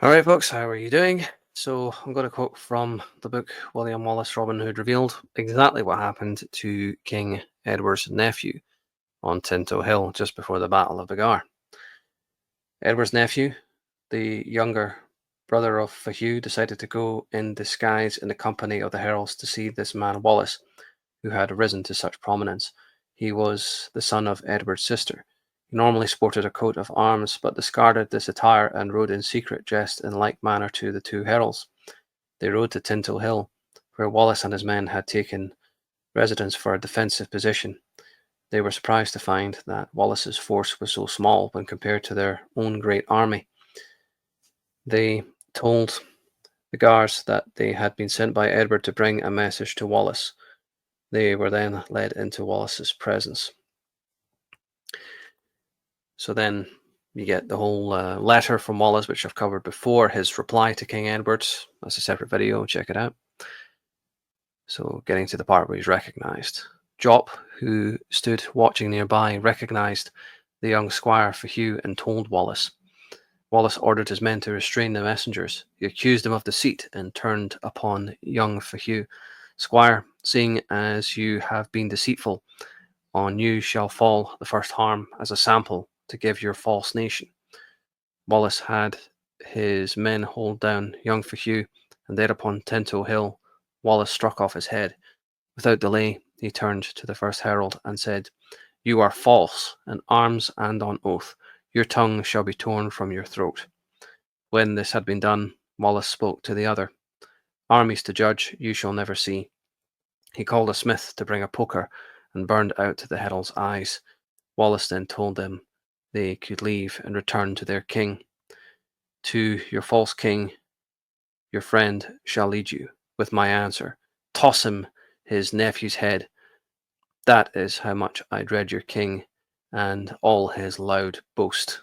All right, folks, how are you doing? So, I'm going to quote from the book William Wallace Robin Hood revealed exactly what happened to King Edward's nephew on Tinto Hill just before the Battle of Begar. Edward's nephew, the younger brother of Hugh, decided to go in disguise in the company of the heralds to see this man Wallace, who had risen to such prominence. He was the son of Edward's sister. He normally sported a coat of arms, but discarded this attire and rode in secret, dressed in like manner to the two heralds. They rode to Tintagel Hill, where Wallace and his men had taken residence for a defensive position. They were surprised to find that Wallace's force was so small when compared to their own great army. They told the guards that they had been sent by Edward to bring a message to Wallace. They were then led into Wallace's presence. So then you get the whole letter from Wallace, which I've covered before, his reply to King Edward. That's a separate video, check it out. So getting to the part where he's recognized. Jopp, who stood watching nearby, recognized the young squire for Hugh and told Wallace. Wallace ordered his men to restrain the messengers. He accused them of deceit and turned upon young Hugh. Squire, seeing as you have been deceitful, on you shall fall the first harm as a sample to give your false nation. Wallace had his men hold down young Hugh, and thereupon Tintagel Hill, Wallace struck off his head. Without delay, he turned to the first herald and said, "You are false, in arms and on oath. Your tongue shall be torn from your throat." When this had been done, Wallace spoke to the other. "Armies to judge, you shall never see." He called a smith to bring a poker and burned out the herald's eyes. Wallace then told them they could leave and return to their king. "To your false king, your friend shall lead you, with my answer. Toss him his nephew's head. That is how much I dread your king and all his loud boast."